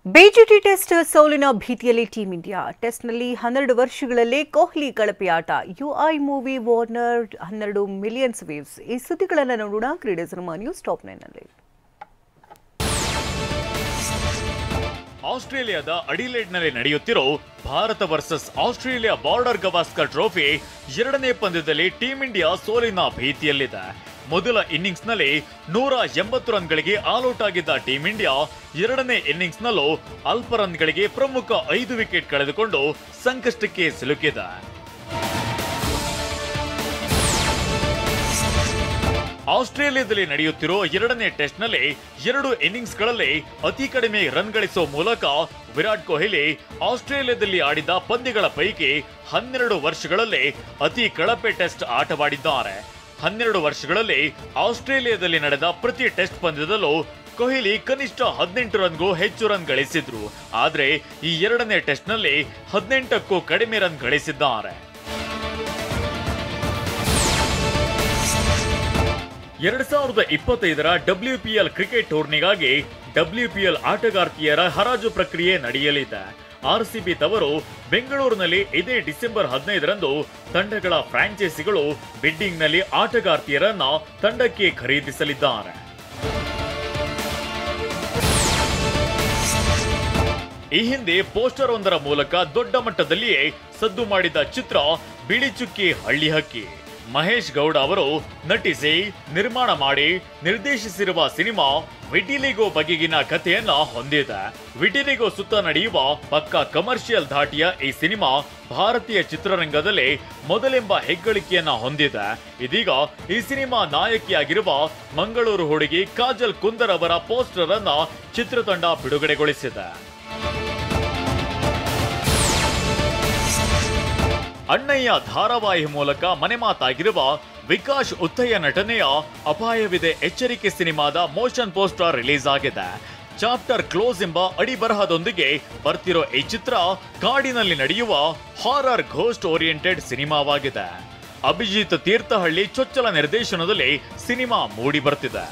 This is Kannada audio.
ಬಿಜಿಟಿ ಟೆಸ್ಟ್ ಸೋಲಿನ ಭೀತಿಯಲ್ಲಿ ಟೀಂ ಇಂಡಿಯಾ ಟೆಸ್ಟ್ನಲ್ಲಿ 12 ವರ್ಷಗಳಲ್ಲೇ ಕೊಹ್ಲಿ ಕಳಪೆಯಾಟ UI movie Warner 12 million views ಈ ಸುದ್ದಿಗಳನ್ನು ನೋಡೋಣ ಕ್ರೀಡೆ ಸಿನಿಮಾ ನ್ಯೂಸ್ ಟಾಪ್ 9 ನಲ್ಲಿ ಆಸ್ಟ್ರೇಲಿಯಾದ ಅಡಿಲೇಡ್ನಲ್ಲಿ ನಡೆಯುತ್ತಿರೋ Bharata versus Australia Border Gavaskar trophy ಎರಡನೇ ಪಂದ್ಯದಲ್ಲಿ ಟೀಂ ಇಂಡಿಯಾ ಸೋಲಿನ ಭೀತಿಯಲ್ಲಿದೆ. ಮೊದಲ ಇನ್ನಿಂಗ್ಸ್ನಲ್ಲಿ 180 ರನ್ಗಳಿಗೆ ಆಲ್ಔಟ್ ಆಗಿದ್ದ ಟೀಂ ಇಂಡಿಯಾ ಎರಡನೇ ಇನ್ನಿಂಗ್ಸ್ನಲ್ಲೂ ಅಲ್ಪ ರನ್ಗಳಿಗೆ ಪ್ರಮುಖ 5 ವಿಕೆಟ್ ಕಳೆದುಕೊಂಡು ಸಂಕಷ್ಟಕ್ಕೆ ಸಿಲುಕಿದೆ. ಆಸ್ಟ್ರೇಲಿಯಾದಲ್ಲಿ ನಡೆಯುತ್ತಿರೋ ಎರಡನೇ ಟೆಸ್ಟ್ನಲ್ಲಿ 2 ಇನ್ನಿಂಗ್ಸ್ಗಳಲ್ಲಿ ಅತಿ ಕಡಿಮೆ ರನ್ ಗಳಿಸುವ ಮೂಲಕ ವಿರಾಟ್ ಕೊಹ್ಲಿ ಆಸ್ಟ್ರೇಲಿಯಾದಲ್ಲಿ ಆಡಿದ ಪಂದ್ಯಗಳ ಪೈಕಿ 12 ವರ್ಷಗಳಲ್ಲಿ ಅತಿ ಕಳಪೆ ಟೆಸ್ಟ್ ಆಟವಾಡಿದ್ದಾರೆ. 12 ವರ್ಷಗಳಲ್ಲಿ ಆಸ್ಟ್ರೇಲಿಯಾದಲ್ಲಿ ನಡೆದ ಪ್ರತಿ ಟೆಸ್ಟ್ ಪಂದ್ಯದಲ್ಲೂ ಕೊಹ್ಲಿ ಕನಿಷ್ಠ 18 ರನ್ಗೂ ಹೆಚ್ಚು ರನ್ ಗಳಿಸಿದ್ರು. ಆದರೆ ಈ ಎರಡನೇ ಟೆಸ್ಟ್ನಲ್ಲಿ 18ಕ್ಕೂ ಕಡಿಮೆ ರನ್ ಗಳಿಸಿದ್ದಾರೆ. 2025ರ WPL ಕ್ರಿಕೆಟ್ ಟೂರ್ನಿಗಾಗಿ WPL ಆಟಗಾರ್ತಿಯರ ಹರಾಜು ಪ್ರಕ್ರಿಯೆ ನಡೆಯಲಿದೆ. RCB ತವರು ಬೆಂಗಳೂರಿನಲ್ಲಿ ಇದೇ ಡಿಸೆಂಬರ್ 15ರಂದು ತಂಡಗಳ ಫ್ರಾಂಚೈಸಿಗಳು ಬಿಡ್ಡಿಂಗ್ನಲ್ಲಿ ಆಟಗಾರ್ತಿಯರನ್ನ ತಂಡಕ್ಕೆ ಖರೀದಿಸಲಿದ್ದಾರೆ. ಈ ಹಿಂದೆ ಪೋಸ್ಟರ್ ಒಂದರ ಮೂಲಕ ದೊಡ್ಡ ಮಟ್ಟದಲ್ಲಿಯೇ ಸದ್ದು ಮಾಡಿದ ಚಿತ್ರ ಬಿಳಿ ಚುಕ್ಕಿ ಹಳ್ಳಿ ಹಕ್ಕಿ. ಮಹೇಶ್ ಗೌಡ ಅವರು ನಟಿಸಿ ನಿರ್ಮಾಣ ಮಾಡಿ ನಿರ್ದೇಶಿಸಿರುವ ಸಿನಿಮಾ ವಿಟಿಲಿಗೋ ಬಗೆಗಿನ ಕಥೆಯನ್ನ ಹೊಂದಿದೆ. ವಿಟಿಲಿಗೋ ಸುತ್ತ ನಡೆಯುವ ಪಕ್ಕಾ ಕಮರ್ಷಿಯಲ್ ಧಾಟಿಯ ಈ ಸಿನಿಮಾ ಭಾರತೀಯ ಚಿತ್ರರಂಗದಲ್ಲಿ ಮೊದಲೆಂಬ ಹೆಗ್ಗಳಿಕೆಯನ್ನ ಹೊಂದಿದೆ. ಇದೀಗ ಈ ಸಿನಿಮಾ ನಾಯಕಿಯಾಗಿರುವ ಮಂಗಳೂರು ಹುಡುಗಿ ಕಾಜಲ್ ಕುಂದರ್ ಅವರ ಪೋಸ್ಟರ್ ಅನ್ನ ಚಿತ್ರತಂಡ ಬಿಡುಗಡೆಗೊಳಿಸಿದೆ. ಅಣ್ಣಯ್ಯ ಧಾರಾವಾಹಿ ಮೂಲಕ ಮನೆ ಮಾತಾಗಿರುವ ವಿಕಾಶ್ ಉತ್ತಯ್ಯ ನಟನೆಯ ಅಪಾಯವಿದೆ ಎಚ್ಚರಿಕೆ ಸಿನಿಮಾದ ಮೋಷನ್ ಪೋಸ್ಟರ್ ರಿಲೀಸ್ ಆಗಿದೆ. ಚಾಪ್ಟರ್ ಕ್ಲೋಸ್ ಎಂಬ ಅಡಿಬರಹದೊಂದಿಗೆ ಬರ್ತಿರೋ ಈ ಚಿತ್ರ ಕಾಡಿನಲ್ಲಿ ನಡೆಯುವ ಹಾರರ್ ಘೋಸ್ಟ್ ಓರಿಯೆಂಟೆಡ್ ಸಿನಿಮಾವಾಗಿದೆ. ಅಭಿಜಿತ್ ತೀರ್ಥಹಳ್ಳಿ ಚೊಚ್ಚಲ ನಿರ್ದೇಶನದಲ್ಲಿ ಸಿನಿಮಾ ಮೂಡಿ ಬರ್ತಿದೆ.